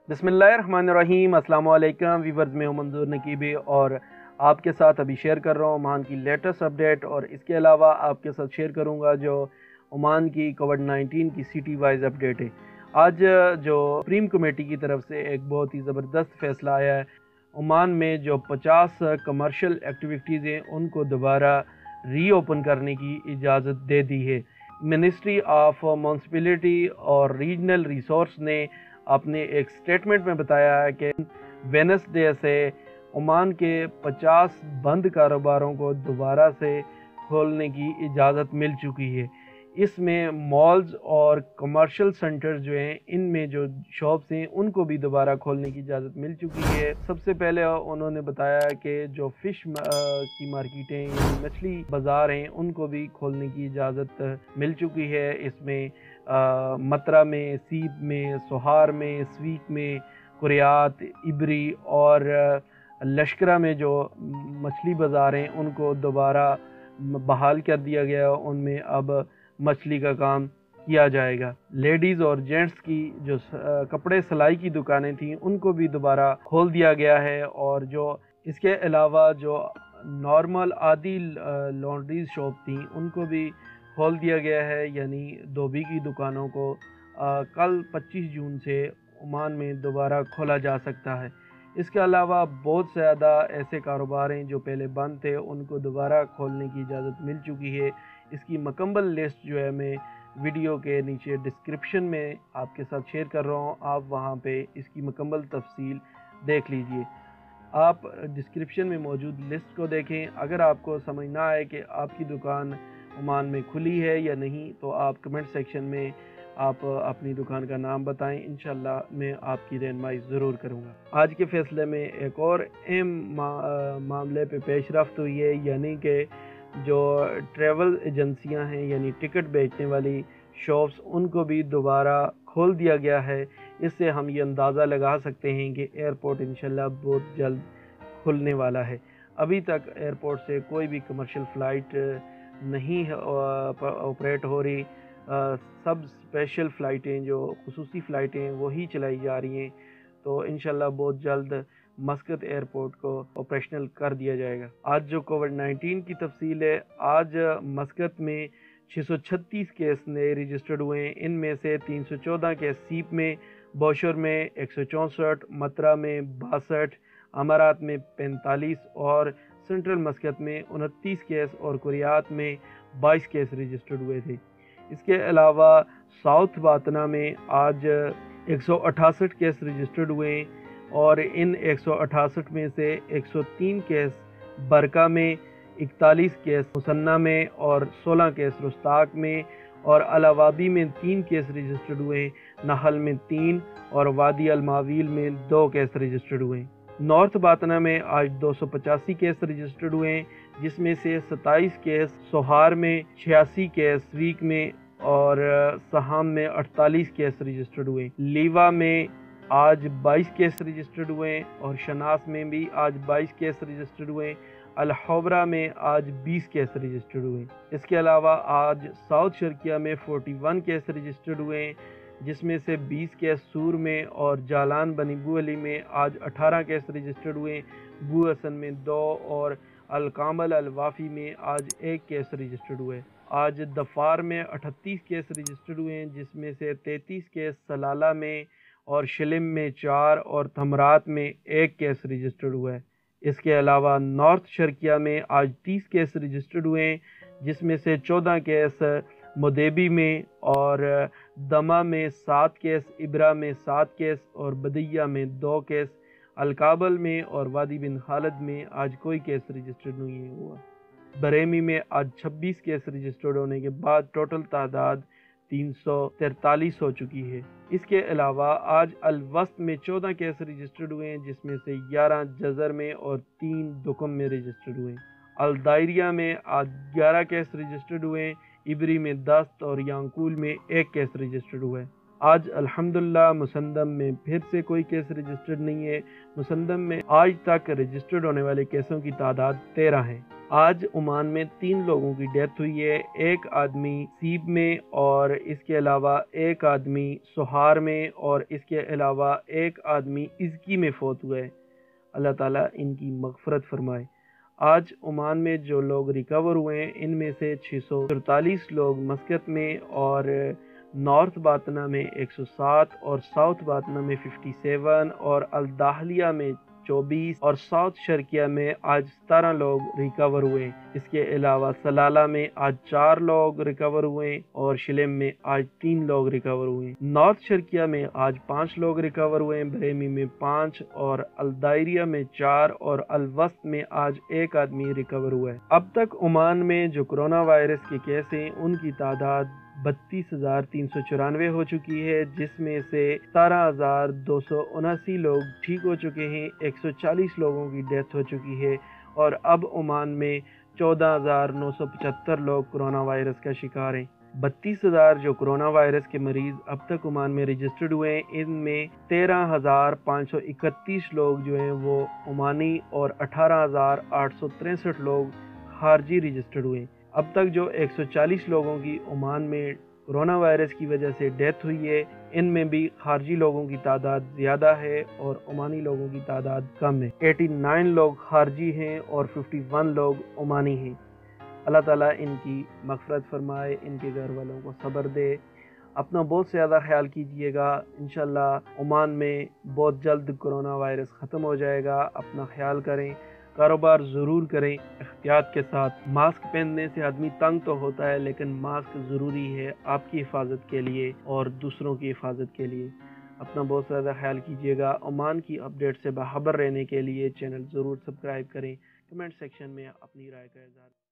बिस्मिल्लाहिर्रहमानिर्रहीम। अस्सलाम वालेकुम व्यूअर्स, में हूं मंजूर नकीबी और आपके साथ अभी शेयर कर रहा हूं ओमान की लेटेस्ट अपडेट। और इसके अलावा आपके साथ शेयर करूंगा जो ओमान की कोविड-19 की सिटी वाइज अपडेट है। आज जो सुप्रीम कमेटी की तरफ से एक बहुत ही ज़बरदस्त फैसला आया है। ओमान में जो 50 कमर्शियल एक्टिविटीज़ हैं उनको दोबारा रीओपन करने की इजाज़त दे दी है। मिनिस्ट्री ऑफ म्यूनसिपैलिटी और रीजनल रिसोर्स ने अपने एक स्टेटमेंट में बताया है कि वेडनेसडे से ओमान के 50 बंद कारोबारों को दोबारा से खोलने की इजाज़त मिल चुकी है। इसमें मॉल्स और कमर्शियल सेंटर्स जो हैं इनमें जो शॉप्स हैं उनको भी दोबारा खोलने की इजाज़त मिल चुकी है। सबसे पहले उन्होंने बताया कि जो फ़िश की मार्केटें यानी मछली बाज़ार हैं उनको भी खोलने की इजाज़त मिल चुकी है। इसमें मतरा में, सीप में, सोहार में, स्वीक में, कुरियात, इबरी और लश्करा में जो मछली बाज़ार हैं उनको दोबारा बहाल कर दिया गया। उनमें अब मछली का काम किया जाएगा। लेडीज़ और जेंट्स की जो कपड़े सिलाई की दुकानें थीं उनको भी दोबारा खोल दिया गया है। और जो इसके अलावा जो नॉर्मल आदि लॉन्ड्रीज शॉप थी उनको भी खोल दिया गया है, यानी धोबी की दुकानों को कल 25 जून से ओमान में दोबारा खोला जा सकता है। इसके अलावा बहुत ज़्यादा ऐसे कारोबार हैं जो पहले बंद थे उनको दोबारा खोलने की इजाज़त मिल चुकी है। इसकी मुकम्मल लिस्ट जो है मैं वीडियो के नीचे डिस्क्रिप्शन में आपके साथ शेयर कर रहा हूँ, आप वहाँ पे इसकी मुकम्मल तफसील देख लीजिए। आप डिस्क्रिप्शन में मौजूद लिस्ट को देखें। अगर आपको समझ ना आए कि आपकी दुकान ओमान में खुली है या नहीं तो आप कमेंट सेक्शन में आप अपनी दुकान का नाम बताएं, इंशाल्लाह मैं आपकी रहनुमाई ज़रूर करूँगा। आज के फ़ैसले में एक और अहम मामले पे पेशरफ्त हुई है, यानी कि जो ट्रैवल एजेंसियां हैं यानी टिकट बेचने वाली शॉप्स उनको भी दोबारा खोल दिया गया है। इससे हम ये अंदाज़ा लगा सकते हैं कि एयरपोर्ट इंशाल्लाह बहुत जल्द खुलने वाला है। अभी तक एयरपोर्ट से कोई भी कमर्शियल फ़्लाइट नहीं ऑपरेट हो रही। सब स्पेशल फ़्लाइटें जो खुसूसी फ़्लाइटें वही चलाई जा रही हैं। तो इंशाल्लाह बहुत जल्द मस्कत एयरपोर्ट को ऑपरेशनल कर दिया जाएगा। आज जो कोविड-19 की तफसील है, आज मस्कत में 636 केस नए रजिस्टर्ड हुए हैं। इनमें से 314 केस सीप में, बोशर में 164, मतरा में 62, अमारात में 45 और सेंट्रल मस्कत में 29 केस और कुरियात में 22 केस रजिस्टर्ड हुए थे। इसके अलावा साउथ बातना में आज 168 केस रजिस्टर्ड हुए हैं और इन 168 में से 103 केस बरका में, 41 केस मुसन्ना में और 16 केस रुस्ताक में और अलावाबी में 3 केस रजिस्टर्ड हुए हैं। नहल में 3 और वादी अलमावील में 2 केस रजिस्टर्ड हुए हैं। नॉर्थ बातना में आज 285 केस रजिस्टर्ड हुए हैं, जिसमें से 27 केस सोहार में, 86 केस वीक में और सहाम में 48 केस रजिस्टर्ड हुए। लीवा में आज 22 केस रजिस्टर्ड हुए और शनास में भी आज 22 केस रजिस्टर्ड हुए। अलहौबरा में आज 20 केस रजिस्टर्ड हुए। इसके अलावा आज साउथ शर्किया में 41 केस रजिस्टर्ड हुए, जिसमें से 20 केस सूर में और जालान बनी बू अली में आज 18 केस रजिस्टर्ड हुए। बू हसन में 2 और अलकामल अलवाफी में आज 1 केस रजिस्टर्ड हुए। आज दफार में 38 केस रजिस्टर्ड हुए हैं, जिसमें से 33 केस सलाला में और शिलिम में 4 और थमरात में 1 केस रजिस्टर्ड हुआ है। इसके अलावा नॉर्थ शर्किया में आज 30 केस रजिस्टर्ड हुए हैं, जिसमें से 14 केस मुदेबी में और दमा में 7 केस, इब्रा में 7 केस और बदिया में 2 केस। अलकाबल में और वादी बिन खालिद में आज कोई केस रजिस्टर्ड नहीं हुआ। बरेमी में आज 26 केस रजिस्टर्ड होने के बाद टोटल तादाद 343 हो चुकी है। इसके अलावा आज अलवस्त में 14 केस रजिस्टर्ड हुए हैं, जिसमें से 11 जजर में और 3 दुकम में रजिस्टर्ड हुए। अलदायरिया में आज 11 केस रजिस्टर्ड हुए। इबरी में 10 और यांकूल में 1 केस रजिस्टर्ड हुए। आज अल्हम्दुलिल्लाह मुसंदम में फिर से कोई केस रजिस्टर्ड नहीं है। मुसंदम में आज तक रजिस्टर्ड होने वाले केसों की तादाद 13 है। آج عمان میں 3 لوگوں کی ڈیتھ ہوئی ہے، ایک آدمی سیب میں اور اس کے علاوہ ایک آدمی سہار میں اور اس کے علاوہ ایک آدمی ازکی میں فوت ہوئے۔ اللہ تعالیٰ ان کی مغفرت فرمائے۔ آج عمان میں جو لوگ ریکور ہوئے ہیں ان میں سے 643 لوگ مسقط میں اور نارتھ باطنہ میں 107 اور ساؤتھ باطنہ میں 57 اور الداخلیہ میں 24 اور ساؤتھ شرقیہ میں آج 17 لوگ ریکور ہوئے۔ اس کے علاوہ سلالہ میں آج 4 لوگ ریکور ہوئے اور شلم میں آج 3 لوگ ریکور ہوئے۔ نارتھ شرقیہ میں آج 5 لوگ ریکور ہوئے، بریمی میں 5 اور الدائریہ میں 4 اور الوسط میں آج 1 آدمی ریکور ہوا ہے۔ اب تک عمان میں جو کرونا وائرس کے کیس ہیں ان کی تعداد 32,394 ہو چکی ہے، جس میں سے 17,279 لوگ ٹھیک ہو چکے ہیں، 140 لوگوں کی ڈیتھ ہو چکی ہے اور اب عمان میں 14,975 لوگ کرونا وائرس کا شکار ہیں۔ 32,000 جو کرونا وائرس کے مریض اب تک عمان میں رجسٹرڈ ہوئے ہیں، ان میں 13,531 لوگ جو ہیں وہ عمانی اور 18,863 لوگ خارجی رجسٹرڈ ہوئے ہیں۔ اب تک جو 140 لوگوں کی عمان میں کرونا وائرس کی وجہ سے ڈیتھ ہوئی ہے، ان میں بھی خارجی لوگوں کی تعداد زیادہ ہے اور عمانی لوگوں کی تعداد کم ہے۔ 89 لوگ خارجی ہیں اور 51 لوگ عمانی ہیں۔ اللہ تعالیٰ ان کی مغفرت فرمائے، ان کے گھر والوں کو صبر دے۔ اپنا بہت زیادہ خیال کیجئے گا، انشاءاللہ عمان میں بہت جلد کرونا وائرس ختم ہو جائے گا۔ اپنا خیال کریں، کاروبار ضرور کریں احتیاط کے ساتھ۔ ماسک پہننے سے آدمی تنگ تو ہوتا ہے لیکن ماسک ضروری ہے آپ کی حفاظت کے لیے اور دوسروں کی حفاظت کے لیے۔ اپنا بہت زیادہ خیال کیجئے گا۔ عمان کی اپڈیٹ سے باخبر رہنے کے لیے چینل ضرور سبسکرائب کریں۔ کمنٹ سیکشن میں اپنی رائے کا اظہار